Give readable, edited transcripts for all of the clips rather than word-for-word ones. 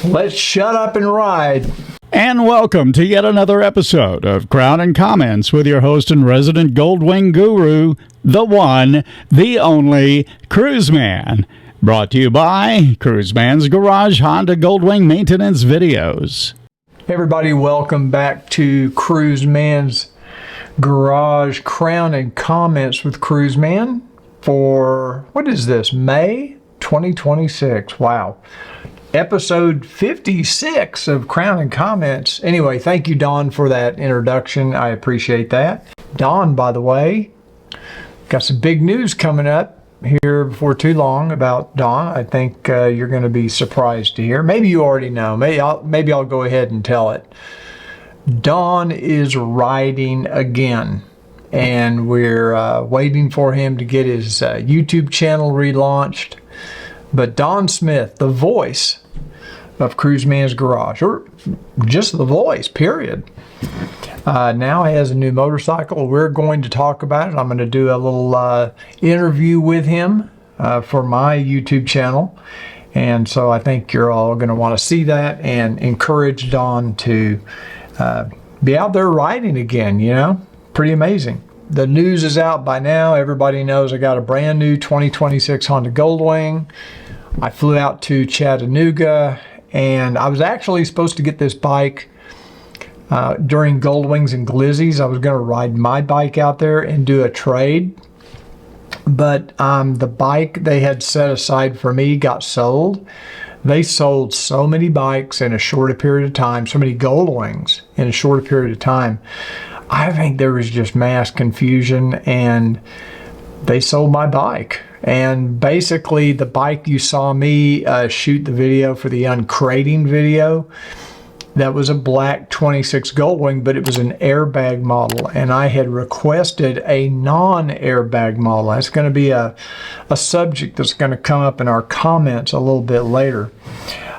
Let's shut up and ride. And welcome to yet another episode of Crown and Comments with your host and resident Goldwing guru, the one, the only, Cruiseman. Brought to you by Cruiseman's Garage Honda Goldwing Maintenance Videos. Hey everybody, welcome back to Cruiseman's Garage Crown and Comments with Cruiseman for, what is this, May 2026. Wow. Episode 56 of Crown and Comments. Anyway, thank you, Don, for that introduction. I appreciate that. Don, by the way, got some big news coming up here before too long about Don. I think you're going to be surprised to hear. Maybe you already know. Maybe I'll go ahead and tell it. Don is riding again, and we're waiting for him to get his YouTube channel relaunched. But Don Smith, the voice of Cruiseman's Garage, or just the voice, period, now has a new motorcycle. We're going to talk about it. I'm going to do a little interview with him for my YouTube channel. And so I think you're all going to want to see that and encourage Don to be out there riding again, you know? Pretty amazing. The news is out by now. Everybody knows I got a brand new 2026 Honda Goldwing. I flew out to Chattanooga, and I was actually supposed to get this bike during Goldwings and Glizzies. I was going to ride my bike out there and do a trade. But the bike they had set aside for me got sold. They sold so many bikes in a shorter period of time, so many Goldwings in a shorter period of time. I think there was just mass confusion, and they sold my bike. And basically, the bike you saw me shoot the video for the uncrating video, that was a black 26 Goldwing, but it was an airbag model, and I had requested a non-airbag model. That's going to be a subject that's going to come up in our comments a little bit later.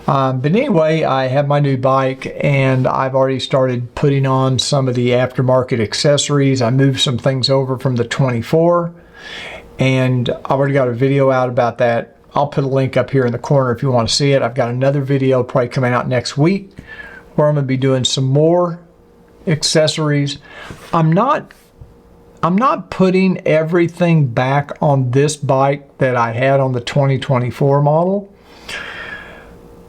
But anyway, I have my new bike, and I've already started putting on some of the aftermarket accessories. I moved some things over from the 24, and I've already got a video out about that. I'll put a link up here in the corner if you want to see it. I've got another video probably coming out next week where I'm going to be doing some more accessories. I'm not putting everything back on this bike that I had on the 2024 model.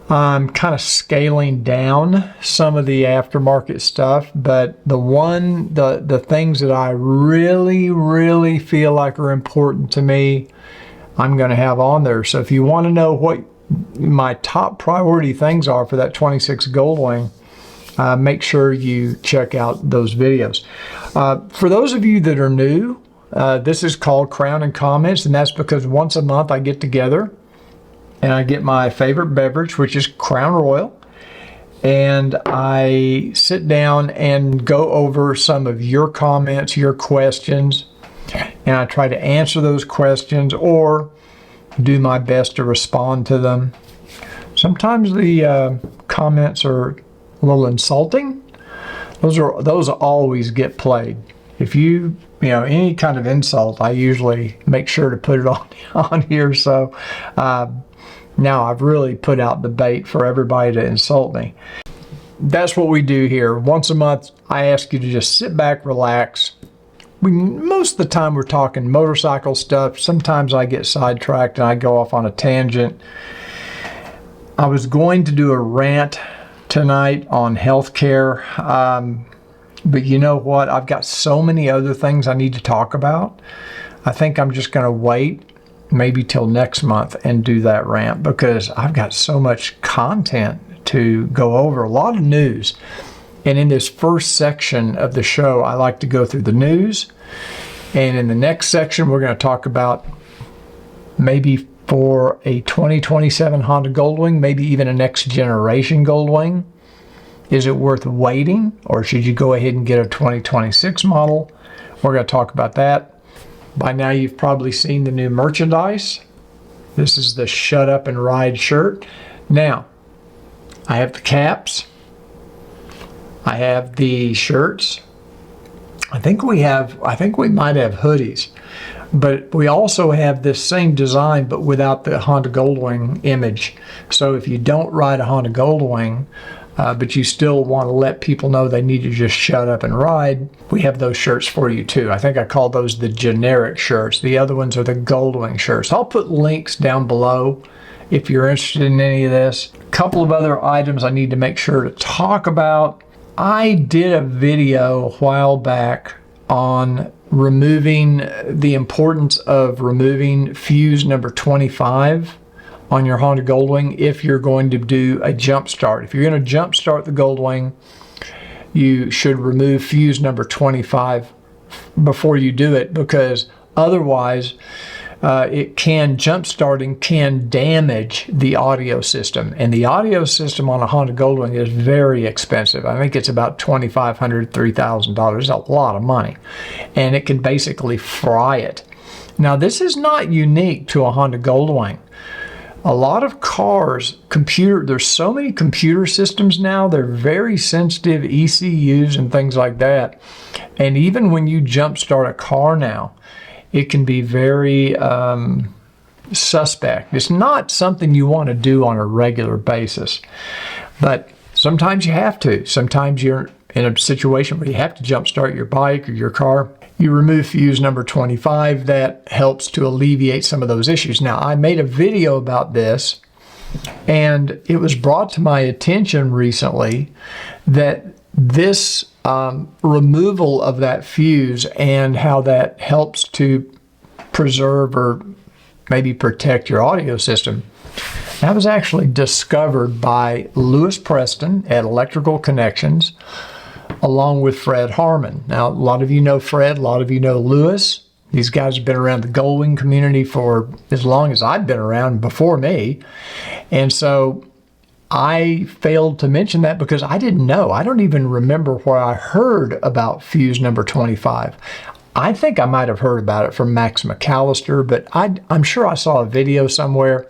I'm kind of scaling down some of the aftermarket stuff, but the things that I really feel like are important to me, I'm going to have on there. So if you want to know what my top priority things are for that 26 Goldwing, make sure you check out those videos. For those of you that are new, this is called Crown and Comments, and that's because once a month I get together and I get my favorite beverage, which is Crown Royal, and I sit down and go over some of your comments, your questions, and I try to answer those questions or do my best to respond to them. Sometimes the comments are a little insulting. Those always get played. If you know, any kind of insult, I usually make sure to put it on here. So now I've really put out the bait for everybody to insult me. That's what we do here. Once a month, I ask you to just sit back, relax. Most of the time we're talking motorcycle stuff. Sometimes I get sidetracked and I go off on a tangent. I was going to do a rant tonight on healthcare, but you know what? I've got so many other things I need to talk about. I think I'm just going to wait maybe till next month and do that rant because I've got so much content to go over, a lot of news. And in this first section of the show, I like to go through the news. And in the next section, we're going to talk about maybe for a 2027 Honda Goldwing, maybe even a next generation Goldwing. Is it worth waiting, or should you go ahead and get a 2026 model? We're going to talk about that. By now you've probably seen the new merchandise. This is the Shut Up and Ride shirt. Now, I have the caps. I have the shirts. I think we might have hoodies. But we also have this same design, but without the Honda Goldwing image. So if you don't ride a Honda Goldwing, but you still want to let people know they need to just shut up and ride, we have those shirts for you too. I think I call those the generic shirts. The other ones are the Goldwing shirts. I'll put links down below if you're interested in any of this. A couple of other items I need to make sure to talk about. I did a video a while back on removing the importance of removing fuse number 25 on your Honda Goldwing if you're going to do a jump start. If you're going to jump start the Goldwing, you should remove fuse number 25 before you do it, because otherwise jump starting can damage the audio system. And the audio system on a Honda Goldwing is very expensive. I think it's about $2,500, $3,000. It's a lot of money. And it can basically fry it. Now, this is not unique to a Honda Goldwing. A lot of cars, there's so many computer systems now, they're very sensitive, ECUs and things like that. And even when you jump start a car now, it can be very suspect. It's not something you want to do on a regular basis, but sometimes you have to. Sometimes you're in a situation where you have to jump start your bike or your car. You remove fuse number 25. That helps to alleviate some of those issues. Now, I made a video about this, and it was brought to my attention recently that this removal of that fuse and how that helps to preserve or maybe protect your audio system, that was actually discovered by Lewis Preston at Electrical Connections, along with Fred Harmon. Now, a lot of you know Fred, a lot of you know Lewis. These guys have been around the Goldwing community for as long as I've been around, before me. And so I failed to mention that because I didn't know. I don't even remember where I heard about fuse number 25. I think I might have heard about it from Max McAllister, but I'm sure I saw a video somewhere.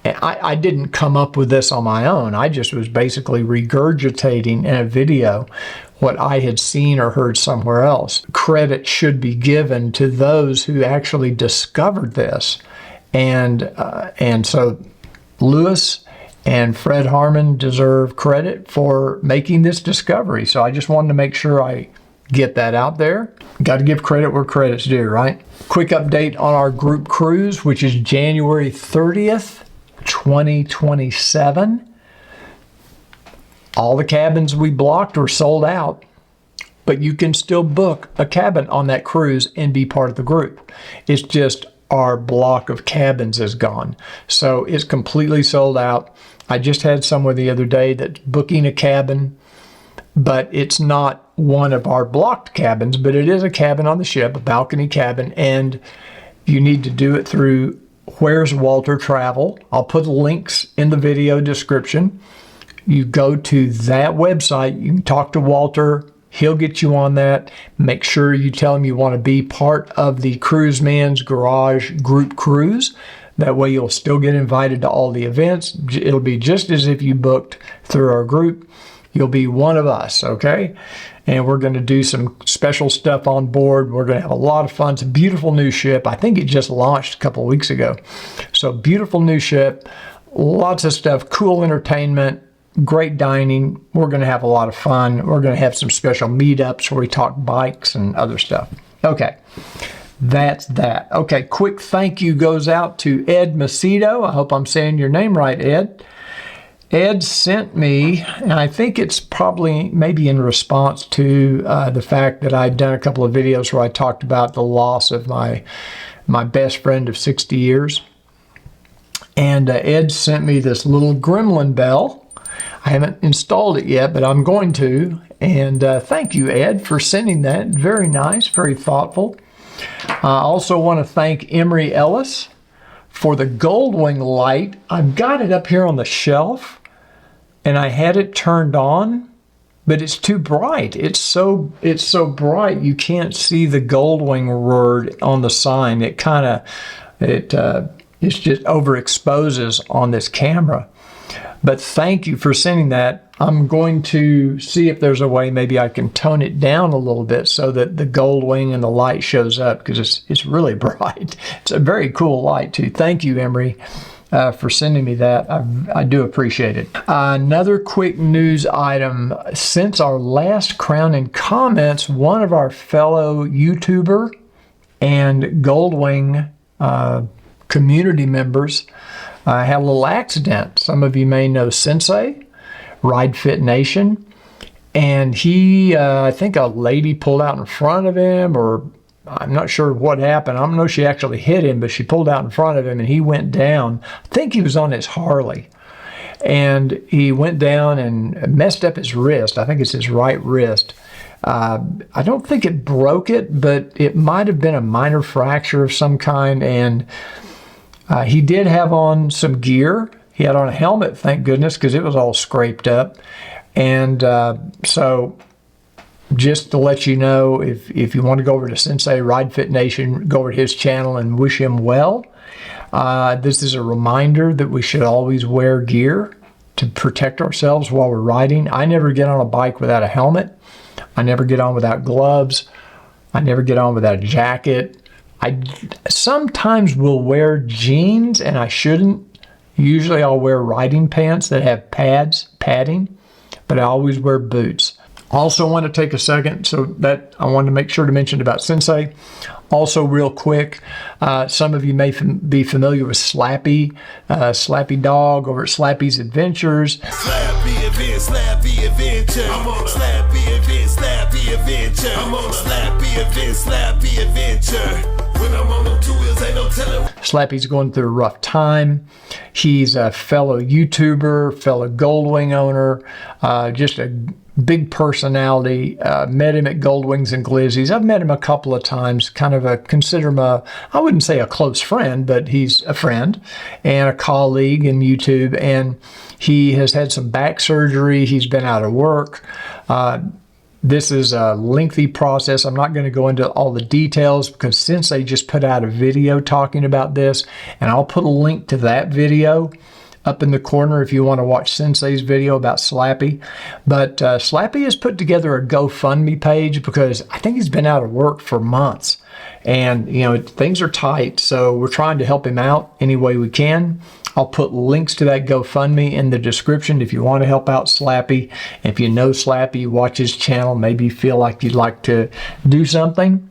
I didn't come up with this on my own. I just was basically regurgitating in a video what I had seen or heard somewhere else. Credit should be given to those who actually discovered this. And so Lewis and Fred Harmon deserve credit for making this discovery. So I just wanted to make sure I get that out there. Got to give credit where credit's due, right? Quick update on our group cruise, which is January 30th, 2027. All the cabins we blocked were sold out, but you can still book a cabin on that cruise and be part of the group. It's just our block of cabins is gone. So it's completely sold out. I just had someone the other day that's booking a cabin, but it's not one of our blocked cabins, but it is a cabin on the ship, a balcony cabin, and you need to do it through Where's Walter Travel. I'll put links in the video description. You go to that website, you can talk to Walter, he'll get you on that. Make sure you tell him you want to be part of the Cruiseman's Garage group cruise. That way you'll still get invited to all the events. It'll be just as if you booked through our group. You'll be one of us, okay? And we're going to do some special stuff on board. We're going to have a lot of fun. It's a beautiful new ship. I think it just launched a couple of weeks ago. So beautiful new ship, lots of stuff, cool entertainment, great dining. We're going to have a lot of fun. We're going to have some special meetups where we talk bikes and other stuff. Okay, that's that. Okay, quick thank you goes out to Ed Macedo. I hope I'm saying your name right, Ed. Ed sent me, and I think it's probably maybe in response to the fact that I'd done a couple of videos where I talked about the loss of my best friend of 60 years. And Ed sent me this little gremlin bell. I haven't installed it yet, but I'm going to. And thank you, Ed, for sending that. Very nice, very thoughtful. I also want to thank Emery Ellis for the Goldwing light. I've got it up here on the shelf, and I had it turned on, but it's too bright. It's so bright you can't see the Goldwing word on the sign. It just overexposes on this camera. But thank you for sending that. I'm going to see if there's a way maybe I can tone it down a little bit so that the Goldwing and the light shows up, because it's really bright. It's a very cool light too. Thank you, Emery, for sending me that. I do appreciate it. Another quick news item. Since our last Crown and Comments, one of our fellow YouTuber and Goldwing community members had a little accident. Some of you may know Sensei, Ride Fit Nation, and he, I think a lady pulled out in front of him, or I'm not sure what happened. I don't know if she actually hit him, but she pulled out in front of him and he went down. I think he was on his Harley, and he went down and messed up his wrist. I think it's his right wrist. I don't think it broke it, but it might have been a minor fracture of some kind. And he did have on some gear. He had on a helmet, thank goodness, because it was all scraped up. And so just to let you know, if you want to go over to Sensei Ride Fit Nation, go over to his channel and wish him well. This is a reminder that we should always wear gear to protect ourselves while we're riding. I never get on a bike without a helmet. I never get on without gloves. I never get on without a jacket. I sometimes will wear jeans, and I shouldn't. Usually I'll wear riding pants that have padding, but I always wear boots. Also want to take a second, so that I wanted to make sure to mention about Sensei. Also real quick, some of you may be familiar with Slappy Dogg over at Slappy's Adventures. Slappy Adventure. I'm on a Slappy Adventure. I'm on a Slappy Adventure. When I'm on them 2 wheels, ain't no telling. Slappy's going through a rough time. He's a fellow YouTuber, fellow Goldwing owner, just a big personality. Met him at Goldwings and Glizzies. I've met him a couple of times. Consider him I wouldn't say a close friend, but he's a friend and a colleague in YouTube. And he has had some back surgery. He's been out of work. This is a lengthy process. I'm not going to go into all the details because Sensei just put out a video talking about this, and I'll put a link to that video up in the corner if you want to watch Sensei's video about Slappy. But Slappy has put together a GoFundMe page because I think he's been out of work for months, and things are tight, so we're trying to help him out any way we can. I'll put links to that GoFundMe in the description if you want to help out Slappy. If you know Slappy, watch his channel, maybe you feel like you'd like to do something.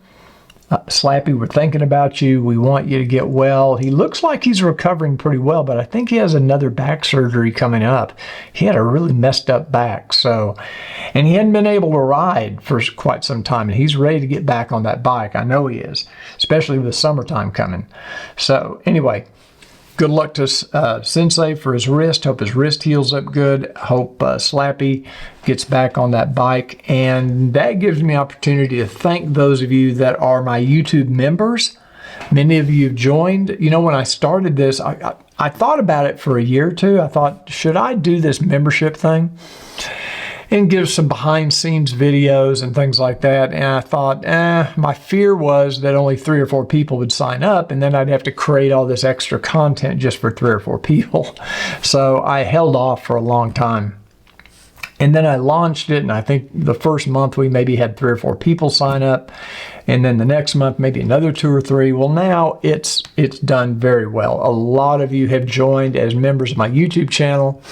Slappy, we're thinking about you. We want you to get well. He looks like he's recovering pretty well, but I think he has another back surgery coming up. He had a really messed up back, and he hadn't been able to ride for quite some time, and he's ready to get back on that bike. I know he is, especially with the summertime coming. So anyway, good luck to Sensei for his wrist. Hope his wrist heals up good. Hope Slappy gets back on that bike. And that gives me opportunity to thank those of you that are my YouTube members. Many of you have joined. When I started this, I thought about it for a year or two. I thought, should I do this membership thing and give some behind scenes videos and things like that? And I thought, my fear was that only 3 or 4 people would sign up, and then I'd have to create all this extra content just for 3 or 4 people. So I held off for a long time. And then I launched it, and I think the first month we maybe had 3 or 4 people sign up, and then the next month maybe another 2 or 3. Well, now it's done very well. A lot of you have joined as members of my YouTube channel.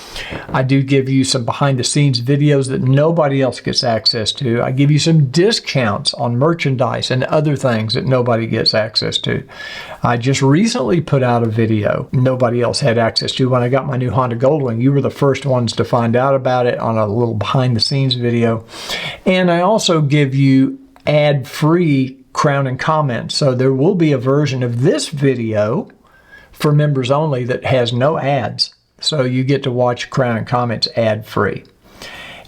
I do give you some behind the scenes videos that nobody else gets access to. I give you some discounts on merchandise and other things that nobody gets access to. I just recently put out a video nobody else had access to when I got my new Honda Goldwing. You were the first ones to find out about it on a little behind the scenes video. And I also give you ad-free Crown and Comments. So there will be a version of this video for members only that has no ads. So you get to watch Crown and Comments ad-free.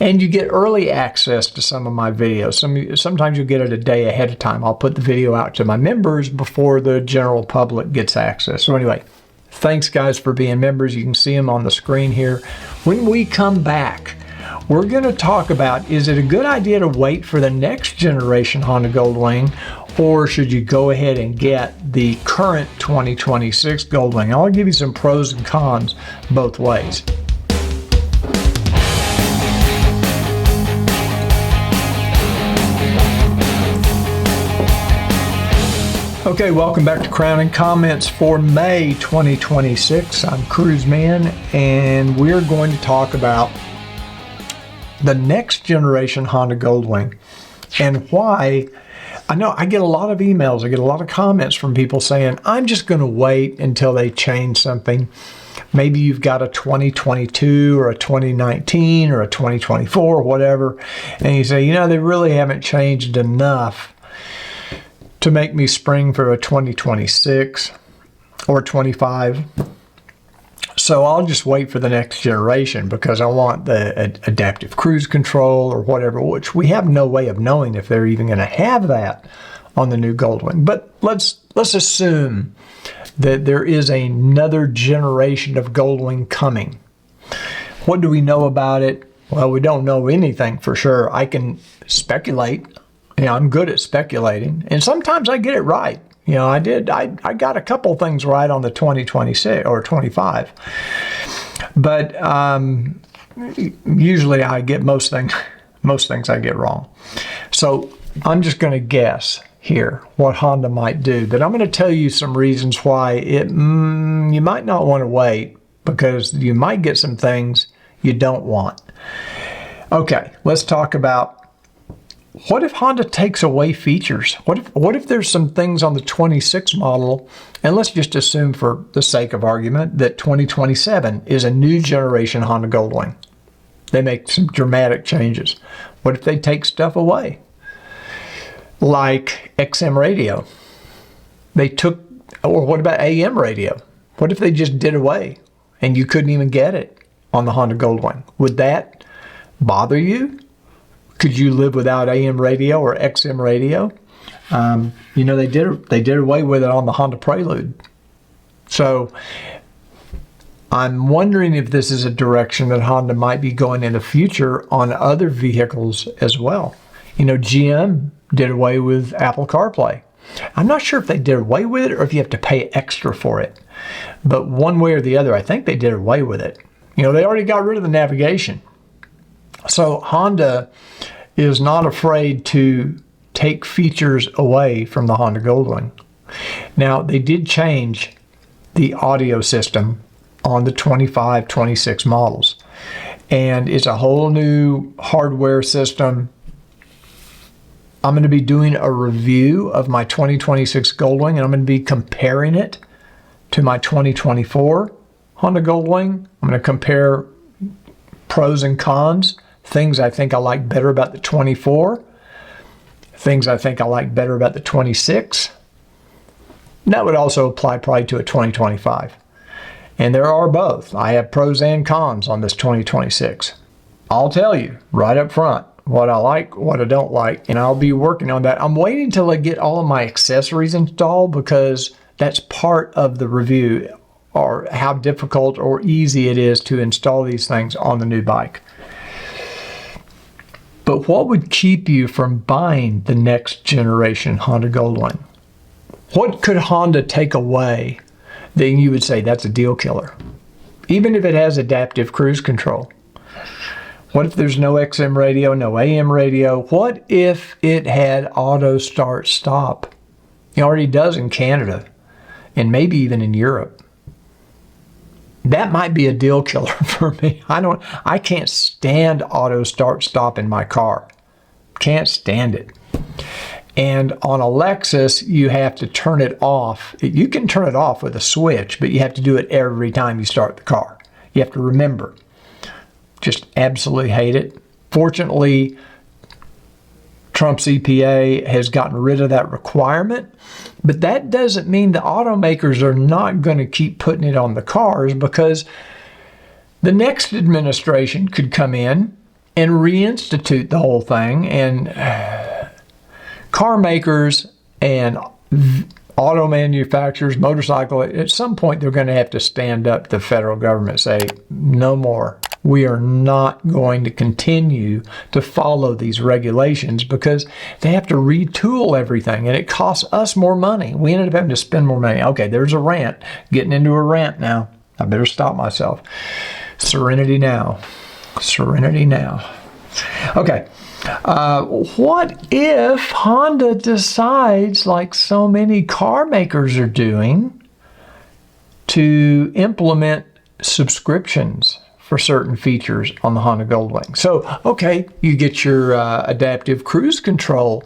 And you get early access to some of my videos. Sometimes you'll get it a day ahead of time. I'll put the video out to my members before the general public gets access. So anyway, thanks guys for being members. You can see them on the screen here. When we come back, we're going to talk about, is it a good idea to wait for the next generation Honda Goldwing, or should you go ahead and get the current 2026 Goldwing? I'll give you some pros and cons both ways. Okay, welcome back to Crowning Comments for May 2026. I'm Cruiseman, and we're going to talk about the next generation Honda Goldwing and why. I know I get a lot of emails, I get a lot of comments from people saying, I'm just going to wait until they change something. Maybe you've got a 2022 or a 2019 or a 2024 or whatever, and you say, they really haven't changed enough to make me spring for a 2026 or 25. So I'll just wait for the next generation because I want the adaptive cruise control or whatever, which we have no way of knowing if they're even going to have that on the new Goldwing. But let's assume that there is another generation of Goldwing coming. What do we know about it? Well, we don't know anything for sure. I can speculate. I'm good at speculating, and sometimes I get it right. I got a couple things right on the 2026 or 25, but usually I get most things I get wrong. So I'm just going to guess here what Honda might do, but I'm going to tell you some reasons why you might not want to wait, because you might get some things you don't want. Okay, let's talk about, what if Honda takes away features? What if there's some things on the 26 model, and let's just assume for the sake of argument that 2027 is a new generation Honda Goldwing. They make some dramatic changes. What if they take stuff away? Like XM radio. Or what about AM radio? What if they just did away and you couldn't even get it on the Honda Goldwing? Would that bother you? Could you live without AM radio or XM radio? They did away with it on the Honda Prelude. So I'm wondering if this is a direction that Honda might be going in the future on other vehicles as well. GM did away with Apple CarPlay. I'm not sure if they did away with it or if you have to pay extra for it. But one way or the other, I think they did away with it. They already got rid of the navigation. So Honda is not afraid to take features away from the Honda Goldwing. Now, they did change the audio system on the 25, 26 models. And it's a whole new hardware system. I'm going to be doing a review of my 2026 Goldwing, and I'm going to be comparing it to my 2024 Honda Goldwing. I'm going to compare pros and cons. Things I think I like better about the 24. Things I think I like better about the 26. And that would also apply probably to a 2025. And there are both. I have pros and cons on this 2026. I'll tell you right up front what I like, what I don't like, and I'll be working on that. I'm waiting till I get all of my accessories installed, because that's part of the review, or how difficult or easy it is to install these things on the new bike. But what would keep you from buying the next generation Honda Goldwing? What could Honda take away that you would say that's a deal killer? Even if it has adaptive cruise control. What if there's no XM radio, no AM radio? What if it had auto start stop? It already does in Canada, and maybe even in Europe. That might be a deal killer for me. I can't stand auto start stop in my car. Can't stand it. And on a Lexus, you have to turn it off. You can turn it off with a switch, but you have to do it every time you start the car. You have to remember. Just absolutely hate it. Fortunately, Trump's EPA has gotten rid of that requirement, but that doesn't mean the automakers are not going to keep putting it on the cars, because the next administration could come in and reinstitute the whole thing, and car makers and auto manufacturers, motorcycle, at some point they're going to have to stand up to the federal government and say, no more. We are not going to continue to follow these regulations, because they have to retool everything, and it costs us more money. We ended up having to spend more money. Okay, there's a rant. Getting into a rant now. I better stop myself. Serenity now. Serenity now. Okay, What if Honda decides, like so many car makers are doing, to implement subscriptions for certain features on the Honda Goldwing? So, okay, you get your adaptive cruise control,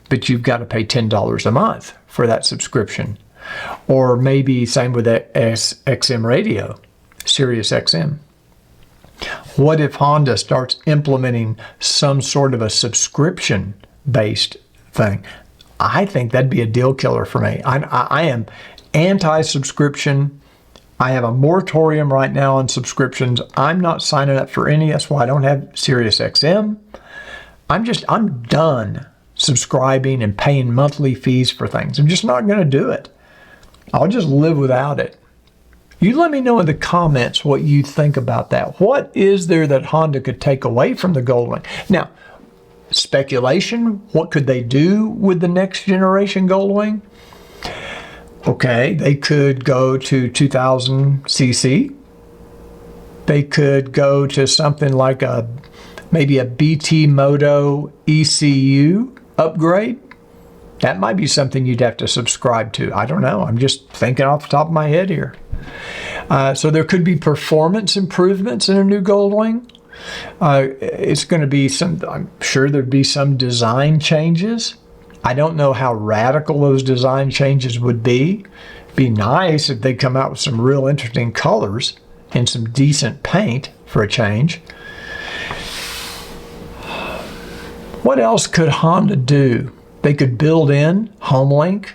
but you've got to pay $10 a month for that subscription. Or maybe same with that XM radio, Sirius XM. What if Honda starts implementing some sort of a subscription-based thing? I think that'd be a deal killer for me. I am anti-subscription. I have a moratorium right now on subscriptions. I'm not signing up for any. That's why I don't have Sirius XM. I'm done subscribing and paying monthly fees for things. I'm just not going to do it. I'll just live without it. You let me know in the comments what you think about that. What is there that Honda could take away from the Goldwing? Now, speculation, what could they do with the next generation Goldwing? Okay, they could go to 2000 cc. They could go to something like maybe a BT Moto ECU upgrade. That might be something you'd have to subscribe to. I don't know. I'm just thinking off the top of my head here. So there could be performance improvements in a new Goldwing. It's going to be I'm sure there'd be some design changes. I don't know how radical those design changes would be. It'd be nice if they come out with some real interesting colors and some decent paint for a change. What else could Honda do? They could build in HomeLink.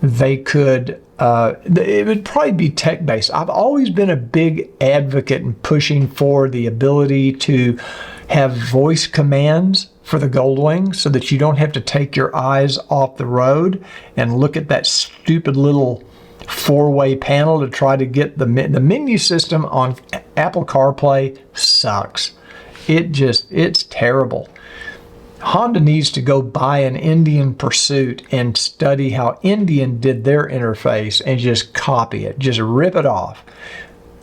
They could, it would probably be tech-based. I've always been a big advocate in pushing for the ability to have voice commands for the Goldwing so that you don't have to take your eyes off the road and look at that stupid little four-way panel to try to get the menu system on Apple CarPlay sucks. It's terrible. Honda needs to go buy an Indian Pursuit and study how Indian did their interface and just copy it. Just rip it off.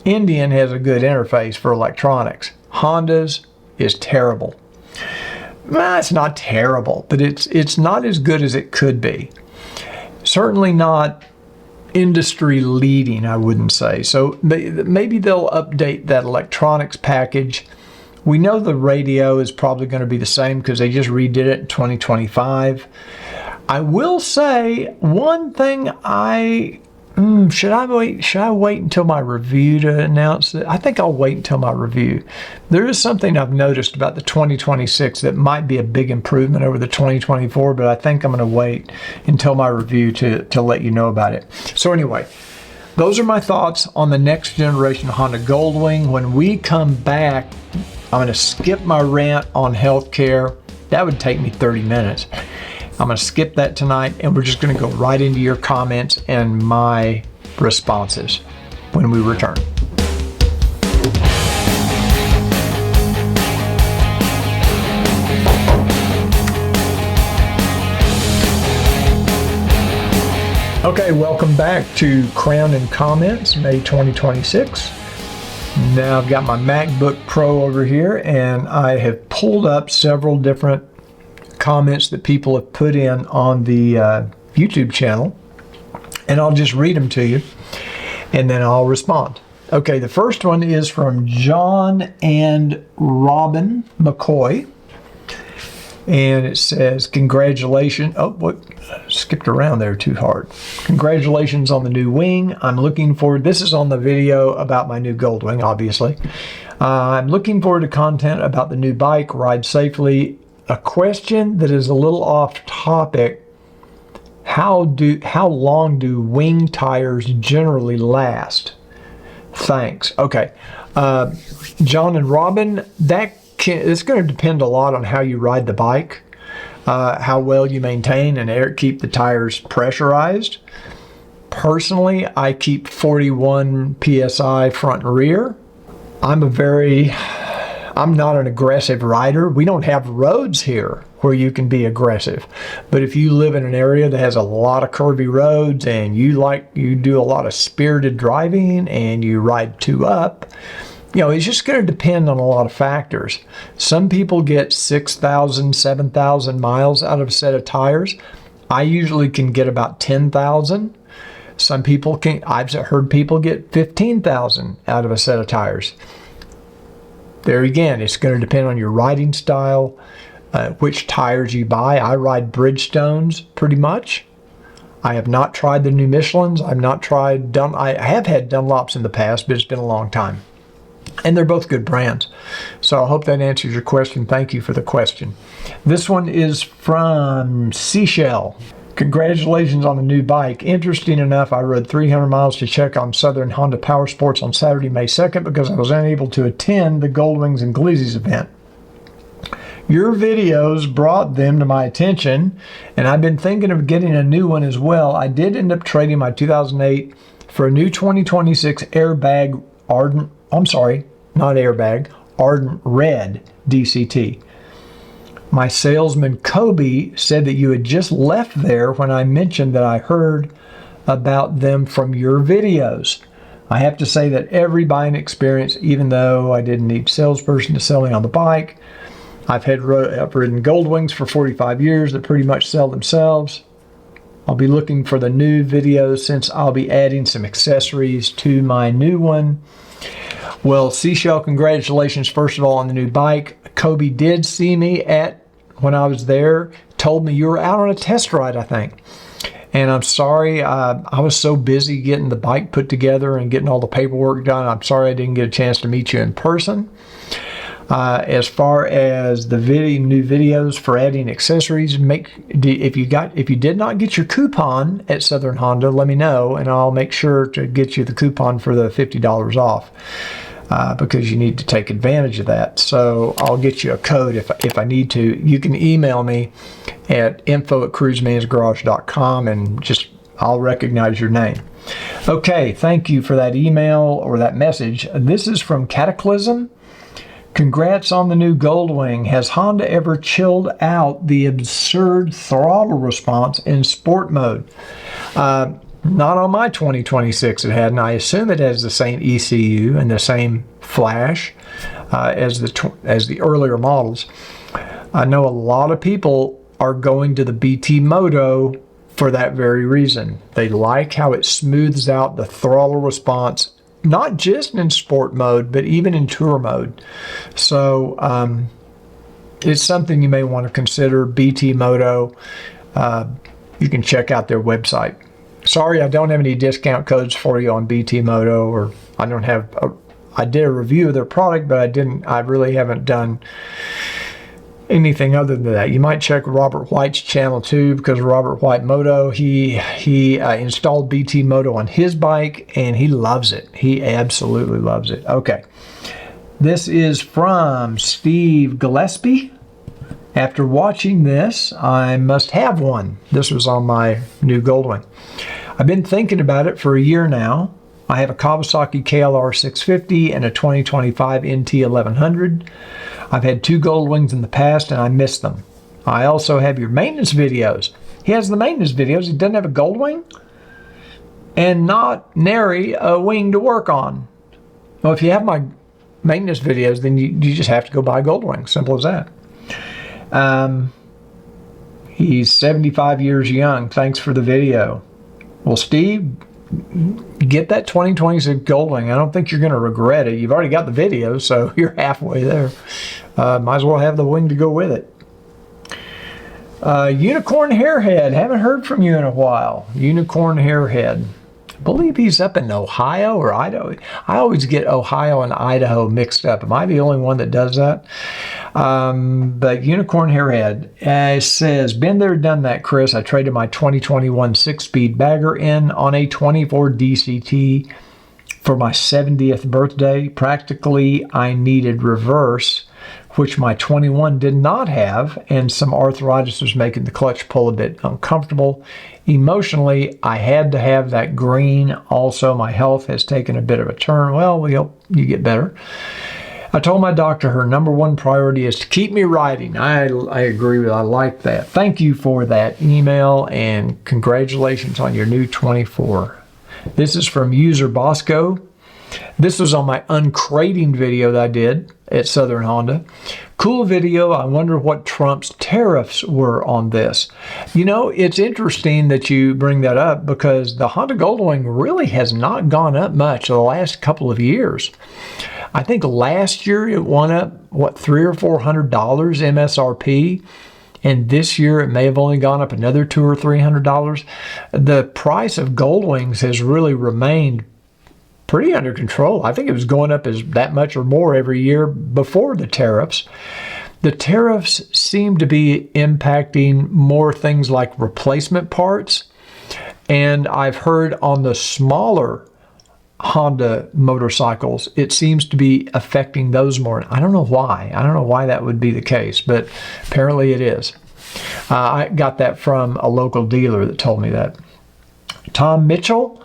Indian has a good interface for electronics. Honda's is terrible. Well, it's not terrible, but it's not as good as it could be. Certainly not industry leading, I wouldn't say. So maybe they'll update that electronics package. We know the radio is probably going to be the same because they just redid it in 2025. I will say one thing. Should I wait until my review to announce it? I think I'll wait until my review. There is something I've noticed about the 2026 that might be a big improvement over the 2024, but I think I'm going to wait until my review to let you know about it. So anyway, those are my thoughts on the next generation Honda Goldwing. When we come back, I'm going to skip my rant on healthcare. That would take me 30 minutes. I'm going to skip that tonight, and we're just going to go right into your comments and my responses when we return. Okay, welcome back to Crown and Comments, May 2026. Now I've got my MacBook Pro over here, and I have pulled up several different comments that people have put in on the YouTube channel, and I'll just read them to you, and then I'll respond. Okay, the first one is from John and Robin McCoy, and it says, congratulations. Oh, what? Skipped around there too hard. Congratulations on the new wing. I'm looking forward. This is on the video about my new Goldwing, obviously. I'm looking forward to content about the new bike. Ride safely. A question that is a little off topic. How long do wing tires generally last? Thanks. Okay. John and Robin, it's going to depend a lot on how you ride the bike, how well you maintain and keep the tires pressurized. Personally, I keep 41 PSI front and rear. I'm not an aggressive rider. We don't have roads here where you can be aggressive. But if you live in an area that has a lot of curvy roads and you do a lot of spirited driving and you ride two up, it's just going to depend on a lot of factors. Some people get 6,000, 7,000 miles out of a set of tires. I usually can get about 10,000. Some people can, I've heard people get 15,000 out of a set of tires. There again, it's going to depend on your riding style, which tires you buy. I ride Bridgestones pretty much. I have not tried the new Michelins. I've not tried I have had Dunlops in the past, but it's been a long time. And they're both good brands. So I hope that answers your question. Thank you for the question. This one is from Seashell. Congratulations on the new bike. Interesting enough, I rode 300 miles to check on Southern Honda Power Sports on Saturday, May 2nd, because I was unable to attend the Goldwings and Glizzies event. Your videos brought them to my attention, and I've been thinking of getting a new one as well. I did end up trading my 2008 for a new 2026 Airbag Ardent Red DCT. My salesman Kobe said that you had just left there when I mentioned that I heard about them from your videos. I have to say that every buying experience, even though I didn't need a salesperson to sell me on the bike, I've ridden Goldwings for 45 years that pretty much sell themselves. I'll be looking for the new videos since I'll be adding some accessories to my new one. Well, Seashell, congratulations first of all on the new bike. Kobe did see me when I was there, told me you were out on a test ride, I think. And I'm sorry, I was so busy getting the bike put together and getting all the paperwork done. I'm sorry I didn't get a chance to meet you in person. As far as the new videos for adding accessories, if you did not get your coupon at Southern Honda, let me know, and I'll make sure to get you the coupon for the $50 off. Because you need to take advantage of that. So I'll get you a code if I need to. You can email me at info@cruisemansgarage.com and I'll recognize your name. Okay, thank you for that email or that message. This is from Cataclysm. Congrats on the new Goldwing. Has Honda ever chilled out the absurd throttle response in sport mode? Not on my 2026 it had, and I assume it has the same ECU and the same flash as the earlier models. I know a lot of people are going to the BT Moto for that very reason. They like how it smooths out the throttle response, not just in sport mode, but even in tour mode. So it's something you may want to consider, BT Moto. You can check out their website. Sorry, I don't have any discount codes for you on BT Moto, or I did a review of their product, but I really haven't done anything other than that. You might check Robert White's channel too, because Robert White Moto, he installed BT Moto on his bike and he loves it. He absolutely loves it. Okay. This is from Steve Gillespie. After watching this, I must have one. This was on my new Goldwing. I've been thinking about it for a year now. I have a Kawasaki KLR 650 and a 2025 NT 1100. I've had two Goldwings in the past and I miss them. I also have your maintenance videos. He has the maintenance videos. He doesn't have a Goldwing and not nary a wing to work on. Well, if you have my maintenance videos, then you just have to go buy a Goldwing. Simple as that. He's 75 years young. Thanks for the video. Well, Steve, get that 2026 Goldwing. I don't think you're going to regret it. You've already got the video, so you're halfway there. Might as well have the wing to go with it. Unicornhairhead. Haven't heard from you in a while. Unicornhairhead. I believe he's up in Ohio or Idaho. I always get Ohio and Idaho mixed up. Am I the only one that does that? But Unicornhairhead says, been there, done that, Chris. I traded my 2021 6-speed bagger in on a 24 DCT for my 70th birthday. Practically, I needed reverse, which my 21 did not have, and some arthritis was making the clutch pull a bit uncomfortable. Emotionally, I had to have that green. Also, my health has taken a bit of a turn. Well, we hope you get better. I told my doctor her number one priority is to keep me riding. I agree with, I like that. Thank you for that email and congratulations on your new 24. This is from user Bosco. This was on my uncrating video that I did at Southern Honda. Cool video. I wonder what Trump's tariffs were on this. You know, it's interesting that you bring that up because the Honda Goldwing really has not gone up much the last couple of years. I think last year it went up, what, $300 or $400 MSRP. And this year it may have only gone up another $200 or $300. The price of Goldwings has really remained pretty under control. I think it was going up as that much or more every year before the tariffs. The tariffs seem to be impacting more things like replacement parts. And I've heard on the smaller Honda motorcycles, it seems to be affecting those more. I don't know why. I don't know why that would be the case, but apparently it is. I got that from a local dealer that told me that. Tom Mitchell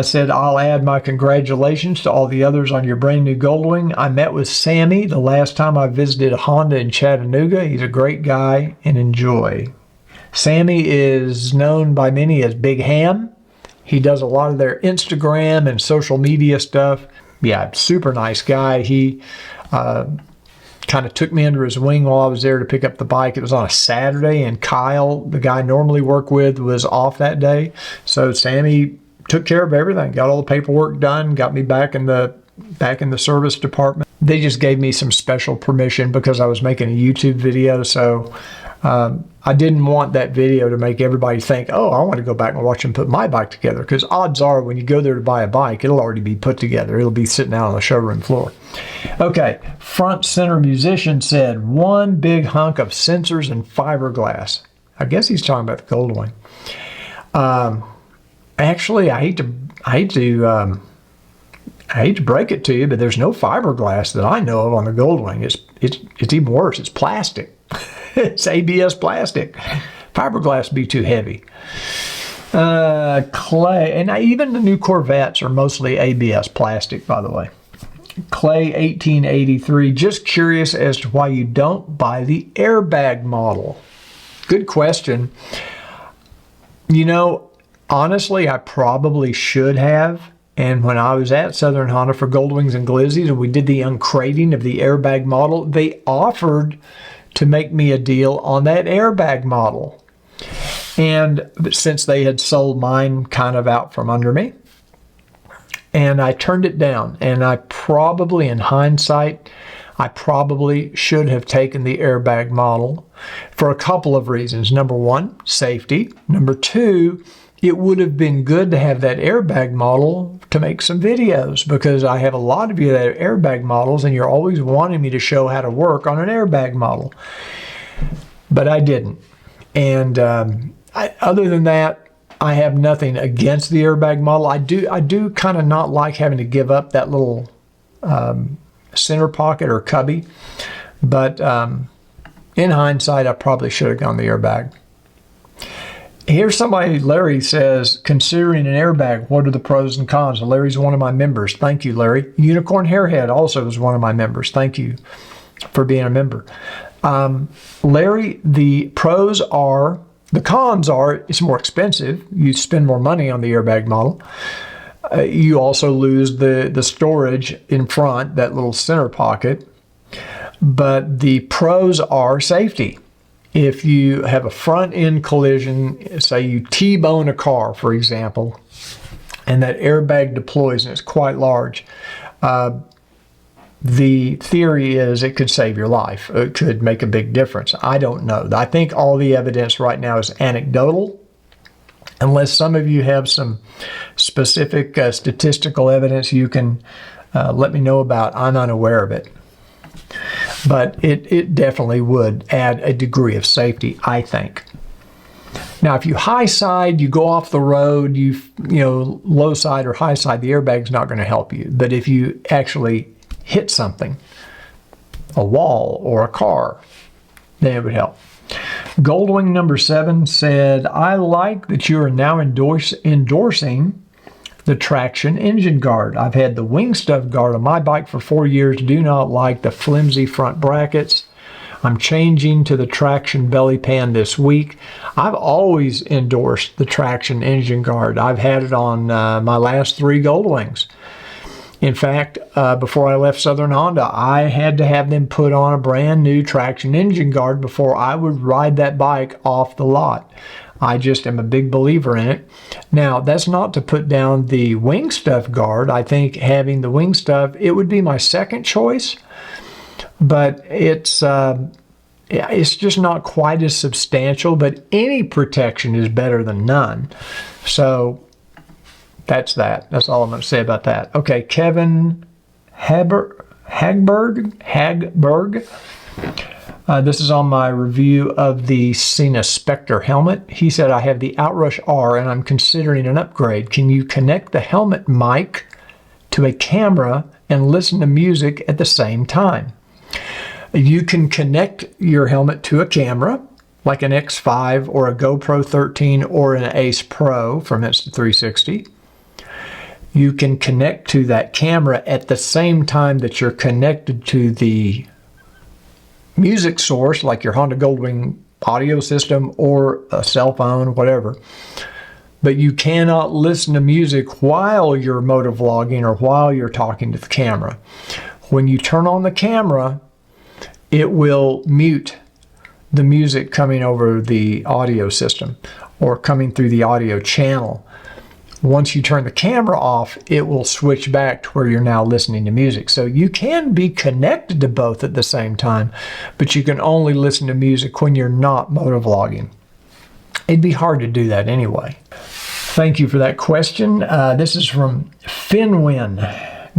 said, I'll add my congratulations to all the others on your brand new Goldwing. I met with Sammy the last time I visited Honda in Chattanooga. He's a great guy and enjoy. Sammy is known by many as Big Ham. He does a lot of their Instagram and social media stuff. Yeah, super nice guy. He kind of took me under his wing while I was there to pick up the bike. It was on a Saturday, and Kyle, the guy I normally work with, was off that day. So Sammy took care of everything, got all the paperwork done, got me back in the service department. They just gave me some special permission because I was making a YouTube video. So I didn't want that video to make everybody think, oh, I want to go back and watch him put my bike together. Because odds are when you go there to buy a bike, it'll already be put together. It'll be sitting out on the showroom floor. Okay, Front Center Musician said, one big hunk of sensors and fiberglass. I guess he's talking about the Goldwing. Actually, I hate to break it to you, but there's no fiberglass that I know of on the Goldwing. It's even worse. It's plastic. It's ABS plastic. Fiberglass would be too heavy. Clay, and even the new Corvettes are mostly ABS plastic, by the way. Clay 1883, just curious as to why you don't buy the Airbag model. Good question. You know, honestly, I probably should have. And when I was at Southern Honda for Goldwings and Glizzies and we did the uncrating of the Airbag model, they offered to make me a deal on that Airbag model. And since they had sold mine kind of out from under me, and I turned it down. And I probably, in hindsight, I probably should have taken the Airbag model for a couple of reasons. Number one, safety. Number two, it would have been good to have that Airbag model to make some videos, because I have a lot of you that are Airbag models and you're always wanting me to show how to work on an Airbag model. But I didn't. And other than that, I have nothing against the Airbag model. I do kind of not like having to give up that little center pocket or cubby. But in hindsight, I probably should have gone the Airbag. Here's somebody, Larry says, considering an Airbag, what are the pros and cons? Larry's one of my members. Thank you, Larry. Unicornhairhead also is one of my members. Thank you for being a member. Larry, the pros are, the cons are, it's more expensive. You spend more money on the Airbag model. You also lose the storage in front, that little center pocket. But the pros are safety. If you have a front end collision, say you T-bone a car, for example, and that airbag deploys and it's quite large, the theory is it could save your life. It could make a big difference. I don't know. I think all the evidence right now is anecdotal. Unless some of you have some specific statistical evidence you can let me know about, I'm unaware of it. But it definitely would add a degree of safety, I think. Now, if you high side, you go off the road, you know, low side or high side, the airbag's not going to help you. But if you actually hit something, a wall or a car, then it would help. Goldwing number 7 said, I like that you are now endorsing the Traxxion engine guard. I've had the wing stuff guard on my bike for 4 years. Do not like the flimsy front brackets. I'm changing to the Traxxion belly pan this week. I've always endorsed the Traxxion engine guard. I've had it on my last 3 Goldwings. In fact, before I left Southern Honda, I had to have them put on a brand new Traxxion engine guard before I would ride that bike off the lot. I just am a big believer in it. Now, that's not to put down the wing stuff guard. I think having the wing stuff, it would be my second choice, but it's just not quite as substantial, but any protection is better than none. So that's that. That's all I'm going to say about that. Okay, Kevin Hagberg. This is on my review of the Sena Specter helmet. He said, I have the Outrush R and I'm considering an upgrade. Can you connect the helmet mic to a camera and listen to music at the same time? You can connect your helmet to a camera, like an X5 or a GoPro 13 or an Ace Pro from Insta360. You can connect to that camera at the same time that you're connected to the music source, like your Honda Goldwing audio system or a cell phone, whatever. But you cannot listen to music while you're motovlogging or while you're talking to the camera. When you turn on the camera, it will mute the music coming over the audio system or coming through the audio channel. Once you turn the camera off, it will switch back to where you're now listening to music. So you can be connected to both at the same time, but you can only listen to music when you're not motovlogging. It'd be hard to do that anyway. Thank you for that question. This is from Finwin.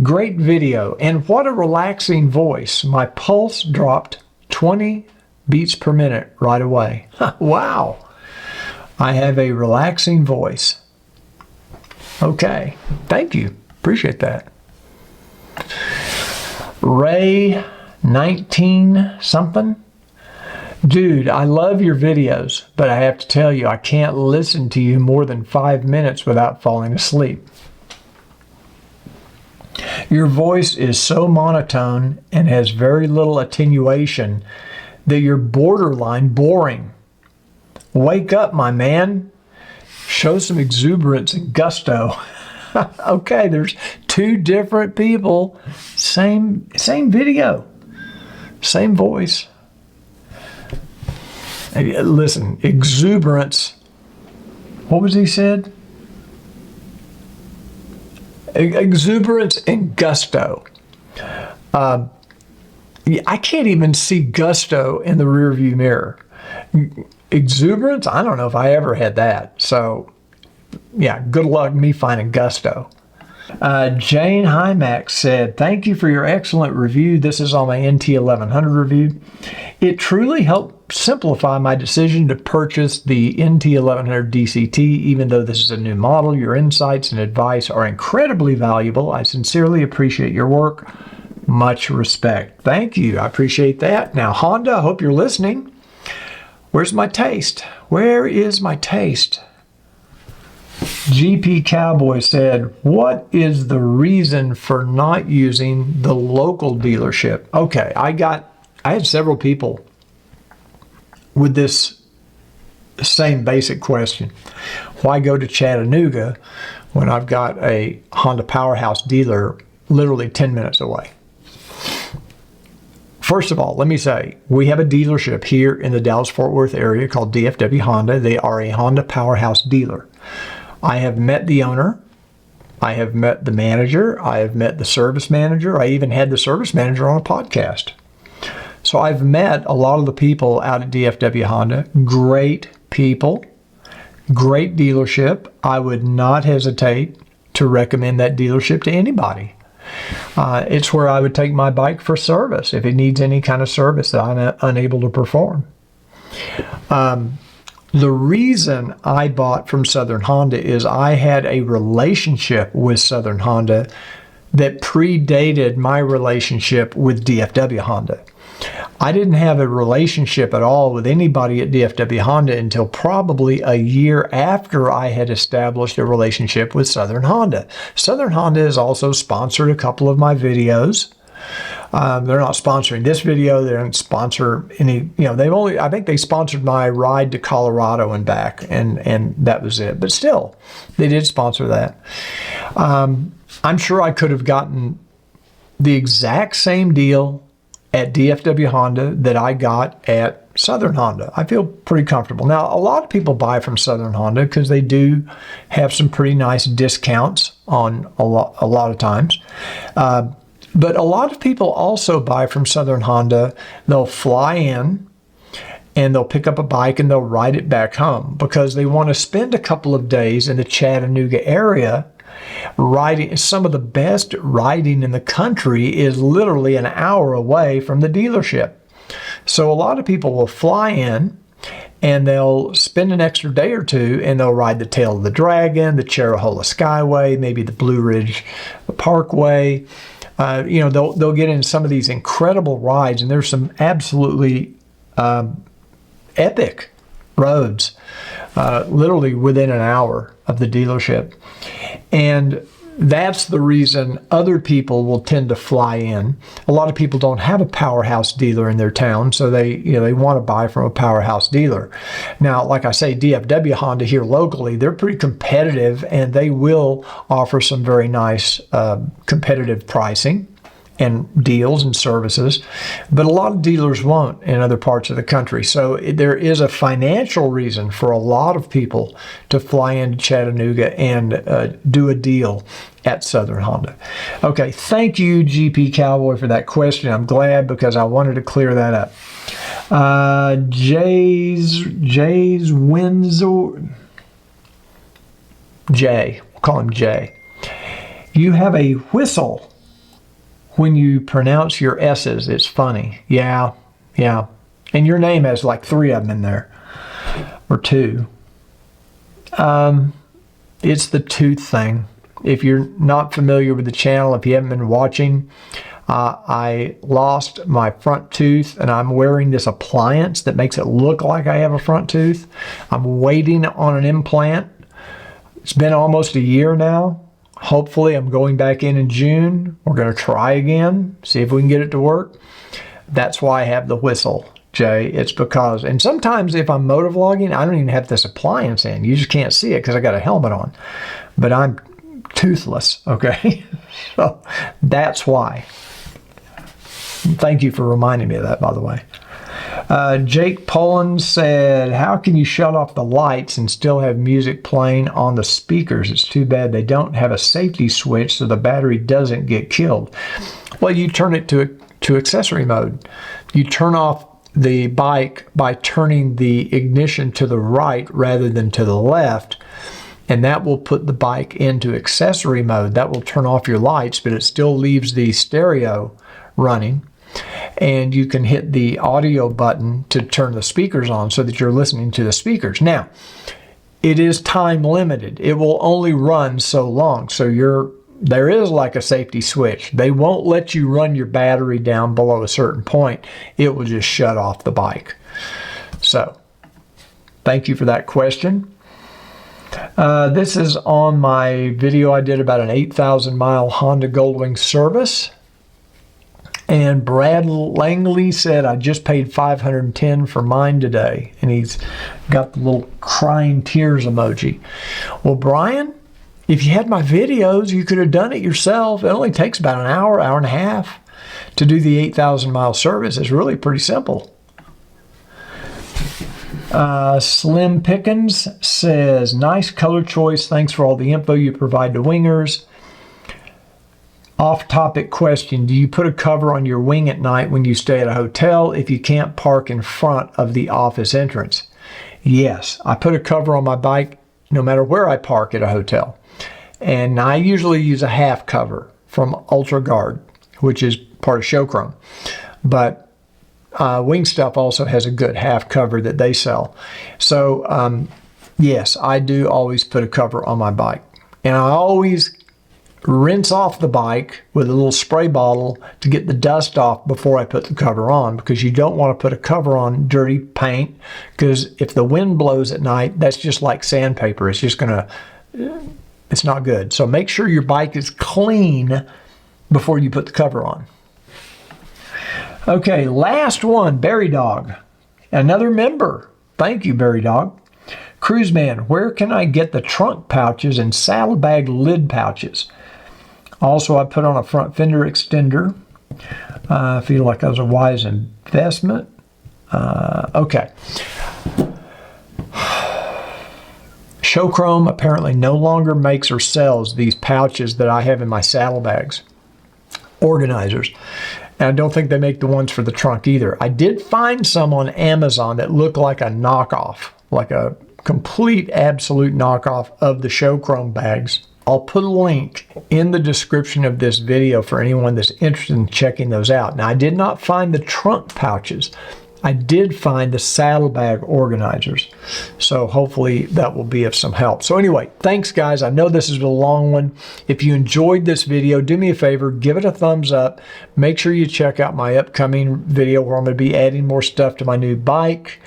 Great video, and what a relaxing voice. My pulse dropped 20 beats per minute right away. Wow. I have a relaxing voice. Okay, thank you. Appreciate that. Ray 19 something. Dude, I love your videos, but I have to tell you, I can't listen to you more than 5 minutes without falling asleep. Your voice is so monotone and has very little attenuation that you're borderline boring. Wake up, my man. Show some exuberance and gusto. Okay, there's two different people. Same video. Same voice. Listen, exuberance. What was he said? Exuberance and gusto. I can't even see gusto in the rearview mirror. Exuberance? I don't know if I ever had that. So, yeah, good luck me finding gusto. Jane Hymax said, thank you for your excellent review. This is on my NT1100 review. It truly helped simplify my decision to purchase the NT1100 DCT. Even though this is a new model, your insights and advice are incredibly valuable. I sincerely appreciate your work. Much respect. Thank you. I appreciate that. Now, Honda, I hope you're listening. Where's my taste? Where is my taste? GP Cowboy said, what is the reason for not using the local dealership? Okay, I had several people with this same basic question. Why go to Chattanooga when I've got a Honda Powerhouse dealer literally 10 minutes away? First of all, let me say, we have a dealership here in the Dallas-Fort Worth area called DFW Honda. They are a Honda Powerhouse dealer. I have met the owner. I have met the manager. I have met the service manager. I even had the service manager on a podcast. So I've met a lot of the people out at DFW Honda. Great people, great dealership. I would not hesitate to recommend that dealership to anybody. It's where I would take my bike for service if it needs any kind of service that I'm unable to perform. The reason I bought from Southern Honda is I had a relationship with Southern Honda that predated my relationship with DFW Honda. I didn't have a relationship at all with anybody at DFW Honda until probably a year after I had established a relationship with Southern Honda. Southern Honda has also sponsored a couple of my videos. They're not sponsoring this video. They don't sponsor any, I think they sponsored my ride to Colorado and back, and that was it. But still, they did sponsor that. I'm sure I could have gotten the exact same deal at DFW Honda that I got at Southern Honda. I feel pretty comfortable. Now, a lot of people buy from Southern Honda because they do have some pretty nice discounts on a lot of times. But a lot of people also buy from Southern Honda. They'll fly in and they'll pick up a bike and they'll ride it back home because they want to spend a couple of days in the Chattanooga area riding. Some of the best riding in the country is literally an hour away from the dealership. So a lot of people will fly in and they'll spend an extra day or two and they'll ride the Tail of the Dragon, the Cherhola Skyway, maybe the Blue Ridge Parkway. They'll get in some of these incredible rides, and there's some absolutely epic roads, literally within an hour of the dealership. And that's the reason other people will tend to fly in. A lot of people don't have a powerhouse dealer in their town, so they want to buy from a powerhouse dealer. Now, like I say, DFW Honda here locally, they're pretty competitive, and they will offer some very nice competitive pricing and deals and services, but a lot of dealers won't in other parts of the country. So there is a financial reason for a lot of people to fly into Chattanooga and do a deal at Southern Honda. Okay, thank you, GP Cowboy, for that question. I'm glad because I wanted to clear that up. Jay's Windsor, Jay, we'll call him Jay. You have a whistle when you pronounce your S's. It's funny. Yeah. And your name has like 3 of them in there, or 2. It's the tooth thing. If you're not familiar with the channel, if you haven't been watching, I lost my front tooth and I'm wearing this appliance that makes it look like I have a front tooth. I'm waiting on an implant. It's been almost a year now. Hopefully, I'm going back in June. We're going to try again, see if we can get it to work. That's why I have the whistle, Jay. It's because, and sometimes if I'm motovlogging, I don't even have this appliance in. You just can't see it because I got a helmet on. But I'm toothless, okay? So that's why. Thank you for reminding me of that, by the way. Jake Poland said, how can you shut off the lights and still have music playing on the speakers? It's too bad they don't have a safety switch so the battery doesn't get killed. Well, you turn it to accessory mode. You turn off the bike by turning the ignition to the right rather than to the left, and that will put the bike into accessory mode. That will turn off your lights, but it still leaves the stereo running. And you can hit the audio button to turn the speakers on so that you're listening to the speakers. Now, it is time limited. It will only run so long. So there is like a safety switch. They won't let you run your battery down below a certain point. It will just shut off the bike. So, thank you for that question. This is on my video I did about an 8,000 mile Honda Goldwing service. And Brad Langley said, I just paid $510 for mine today. And he's got the little crying tears emoji. Well, Brian, if you had my videos, you could have done it yourself. It only takes about an hour, hour and a half to do the 8,000 mile service. It's really pretty simple. Slim Pickens says, nice color choice. Thanks for all the info you provide to wingers. Off-topic question, do you put a cover on your wing at night when you stay at a hotel if you can't park in front of the office entrance? Yes, I put a cover on my bike no matter where I park at a hotel. And I usually use a half cover from Ultra Guard, which is part of Showchrome. But Wing Stuff also has a good half cover that they sell. So, yes, I do always put a cover on my bike. And I always rinse off the bike with a little spray bottle to get the dust off before I put the cover on, because you don't want to put a cover on dirty paint, because if the wind blows at night, that's just like sandpaper. It's just it's not good. So make sure your bike is clean before you put the cover on. Okay, last one, Berry Dog, another member. Thank you, Berry Dog. Cruiseman, where can I get the trunk pouches and saddlebag lid pouches? Also, I put on a front fender extender. I feel like that was a wise investment. Okay. Showchrome apparently no longer makes or sells these pouches that I have in my saddlebags, organizers. And I don't think they make the ones for the trunk either. I did find some on Amazon that look like a knockoff, like a complete absolute knockoff of the Showchrome bags. I'll put a link in the description of this video for anyone that's interested in checking those out. Now, I did not find the trunk pouches. I did find the saddlebag organizers. So hopefully that will be of some help. So anyway, thanks guys. I know this is a long one. If you enjoyed this video, do me a favor, give it a thumbs up. Make sure you check out my upcoming video where I'm going to be adding more stuff to my new bike.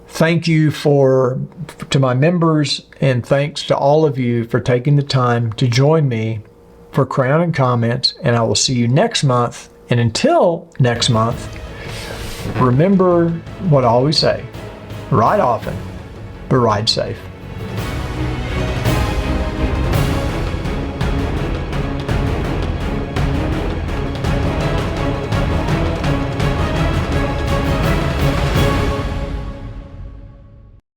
Thank you to my members, and thanks to all of you for taking the time to join me for Crown and Comments, and I will see you next month. And until next month, remember what I always say, ride often, but ride safe.